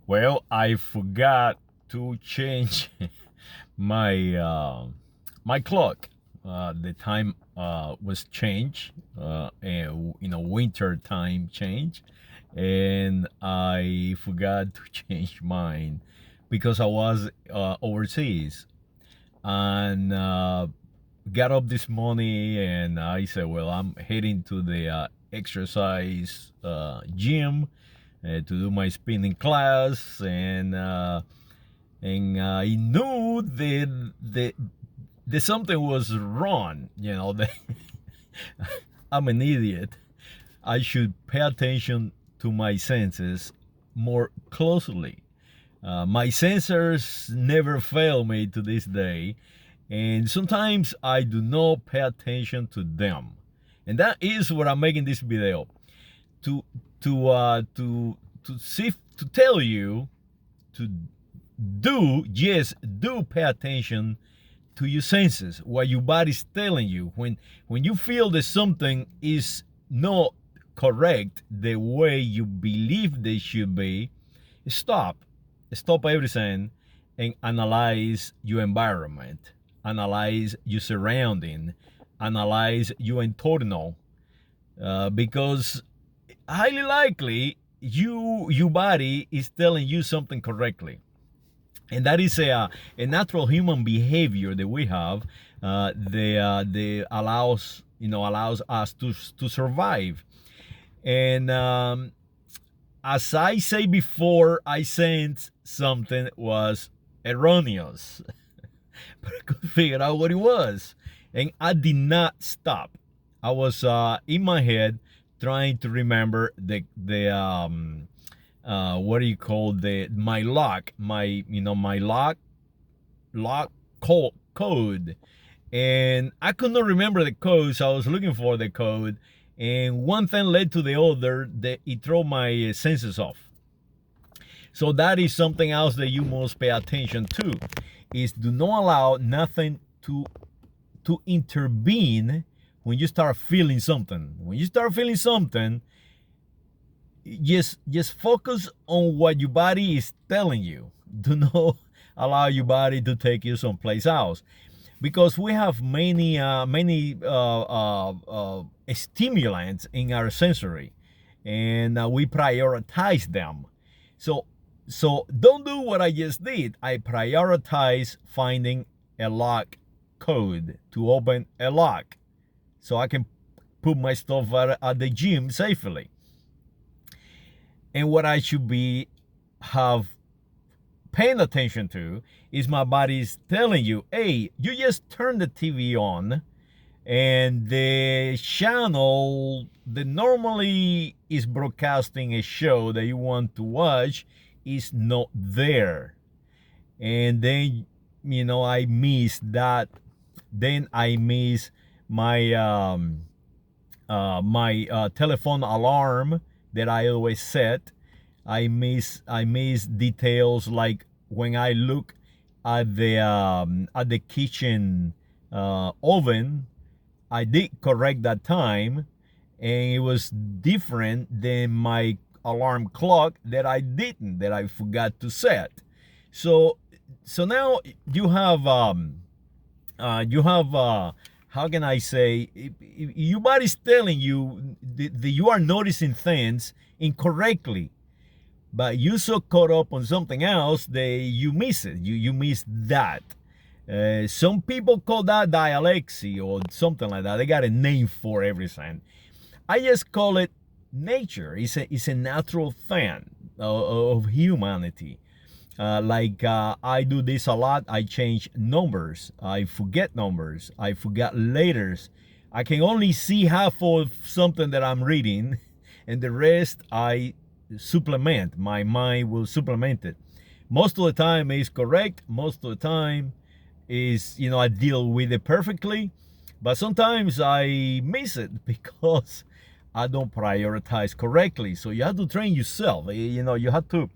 Well, I forgot to change my my clock. The time was changed, and winter time change, and I forgot to change mine because I was overseas and got up this morning and I said, well, I'm heading to the exercise gym to do my spinning class, and I knew that something was wrong. That I'm an idiot. I should pay attention to my senses more closely. My sensors never fail me to this day, and sometimes I do not pay attention to them. And that is what I'm making this video to to uh, to to see to tell you to do pay attention to your senses, what your body's telling you. When you feel that something is not correct the way you believe they should be, stop stop everything and analyze your environment, analyze your surrounding, analyze your internal, because highly likely your body is telling you something correctly, and that is a natural human behavior that we have, that allows us to survive. And as I say before, I sense something was erroneous, but I couldn't figure out what it was, and I did not stop. I was in my head trying to remember the what do you call the my lock, my lock code, and I could not remember the code, so I was looking for the code, and one thing led to the other that it threw my senses off. So that is something else that you must pay attention to, is do not allow nothing to intervene when you start feeling something. When you start feeling something, just focus on what your body is telling you. Do not allow your body to take you someplace else, because we have many stimulants in our sensory, and we prioritize them. So so don't do what I just did. I prioritize finding a lock code to open a lock so I can put my stuff at the gym safely. And what I should be have paying attention to is my body's telling you, hey, you just turn the TV on, and the channel that normally is broadcasting a show that you want to watch is not there. And then I miss that. Then I miss my telephone alarm that I always set. I miss details like when I look at the kitchen oven. I did correct that time, and it was different than my alarm clock that I forgot to set. So now you have how can I say, your body's telling you that you are noticing things incorrectly, but you so caught up on something else that you miss it. You miss that. Some people call that dialexia or something like that. They got a name for everything. I just call it nature. It's a natural thing of humanity. I do this a lot. I change numbers. I forget numbers. I forget letters. I can only see half of something that I'm reading, and the rest I supplement. My mind will supplement it. Most of the time is correct. Most of the time is, I deal with it perfectly, but sometimes I miss it because I don't prioritize correctly. So you have to train yourself. You have to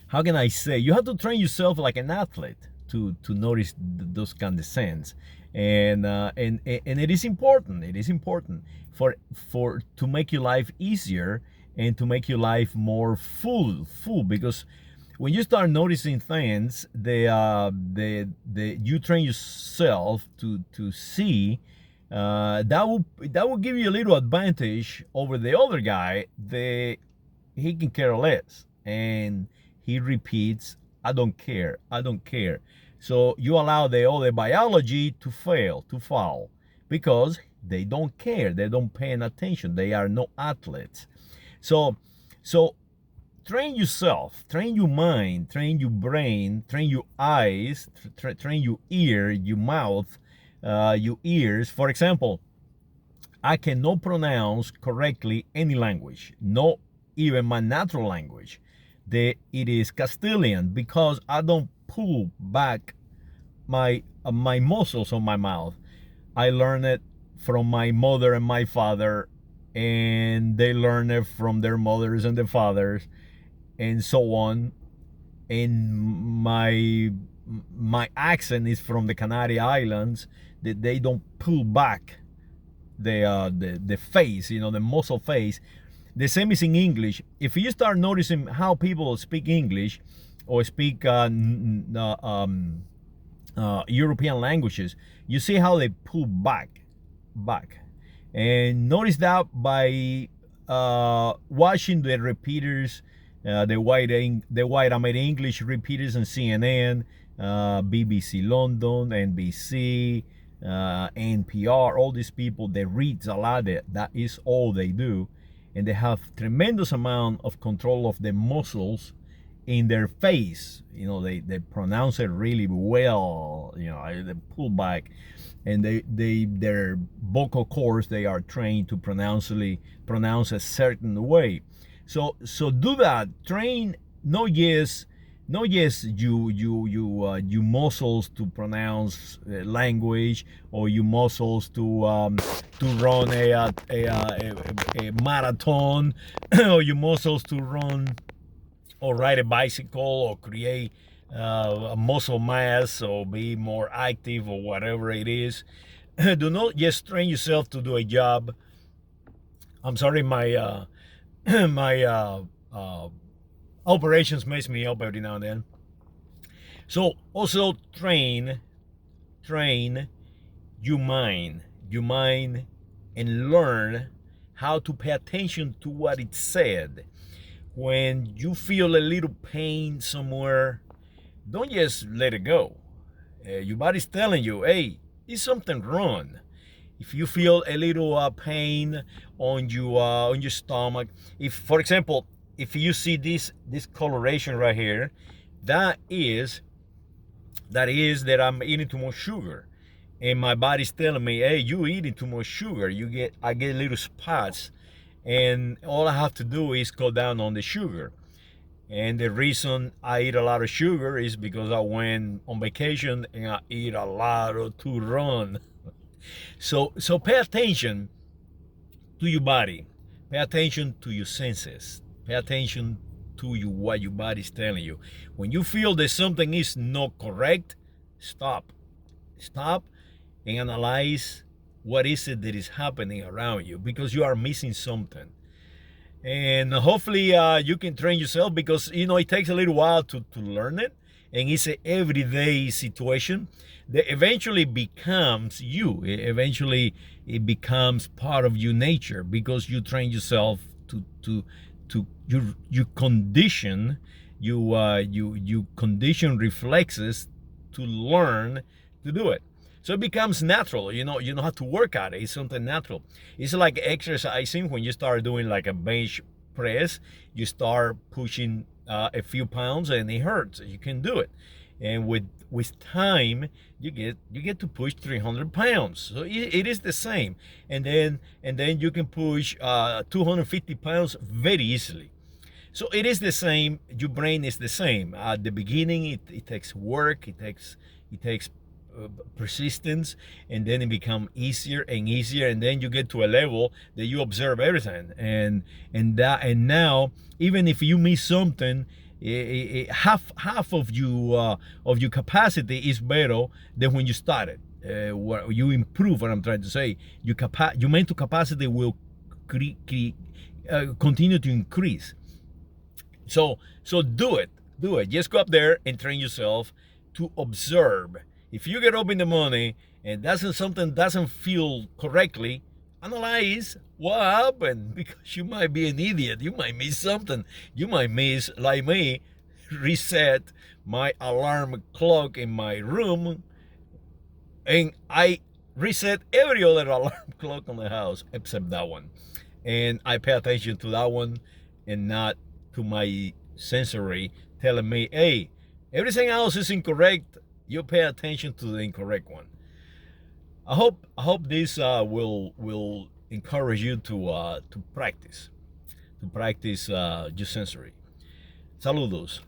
how can I say, you have to train yourself like an athlete to notice those kind of signs. And it is important. It is important for to make your life easier and to make your life more full. Because when you start noticing things, the you train yourself to see, that will give you a little advantage over the other guy. He can care less, and he repeats, I don't care, I don't care. So you allow the other biology to fall, because they don't care, they don't pay attention, they are no athletes. So train yourself, train your mind, train your brain, train your eyes, train your ear, your mouth, your ears. For example, I cannot pronounce correctly any language, not even my natural language. It is Castilian, because I don't pull back my muscles on my mouth. I learned it from my mother and my father, and they learned it from their mothers and their fathers, and so on. And my accent is from the Canary Islands, that they don't pull back the face, the muscle face. The same is in English. If you start noticing how people speak English or speak European languages, you see how they pull back. And notice that by watching the repeaters, the white American English repeaters on CNN, BBC London, NBC, NPR. All these people, they read a lot. That is all they do, and they have tremendous amount of control of the muscles in their face. They pronounce it really well. They pull back, and their vocal cords, they are trained to pronounce a certain way. So do that. Train no yes you muscles to pronounce language, or you muscles to run a marathon, or you muscles to run or ride a bicycle, or create a muscle mass, or be more active, or whatever it is. Do not just train yourself to do a job. I'm sorry, my my operations mess me up every now and then. So also train your mind, and learn how to pay attention to what it said. When you feel a little pain somewhere, don't just let it go. Your body's telling you, hey, is something wrong. If you feel a little pain on your stomach, if, for example, if you see this coloration right here, that is that I'm eating too much sugar, and my body's telling me, hey, you eating too much sugar. I get little spots, and all I have to do is cut down on the sugar. And the reason I eat a lot of sugar is because I went on vacation and I eat a lot of turron. So pay attention to your body, pay attention to your senses, pay attention to what your body's telling you. When you feel that something is not correct, stop and analyze what is it that is happening around you, because you are missing something. And hopefully you can train yourself, because it takes a little while to learn it, and it's an everyday situation that eventually becomes you. Eventually it becomes part of your nature, because you train yourself to you condition you condition reflexes to learn to do it. So it becomes natural. You don't have to work at it. It's something natural. It's like exercising. When you start doing like a bench press, you start pushing a few pounds, and it hurts. You can do it, and with time, you get to push 300 pounds. So it is the same, and then you can push 250 pounds very easily. So it is the same. Your brain is the same. At the beginning, it takes work. It takes persistence, and then it becomes easier and easier, and then you get to a level that you observe everything, and now, even if you miss something, half of your capacity is better than when you started. You improve. What I'm trying to say, your mental capacity will continue to increase. So do it. Do it. Just go up there and train yourself to observe. If you get up in the morning and something doesn't feel correctly, analyze what happened, because you might be an idiot. You might miss something. You might miss, like me, reset my alarm clock in my room, and I reset every other alarm clock on the house except that one. And I pay attention to that one and not to my sensory telling me, hey, everything else is incorrect. You pay attention to the incorrect one. I hope this will encourage you to practice your sensory. Saludos.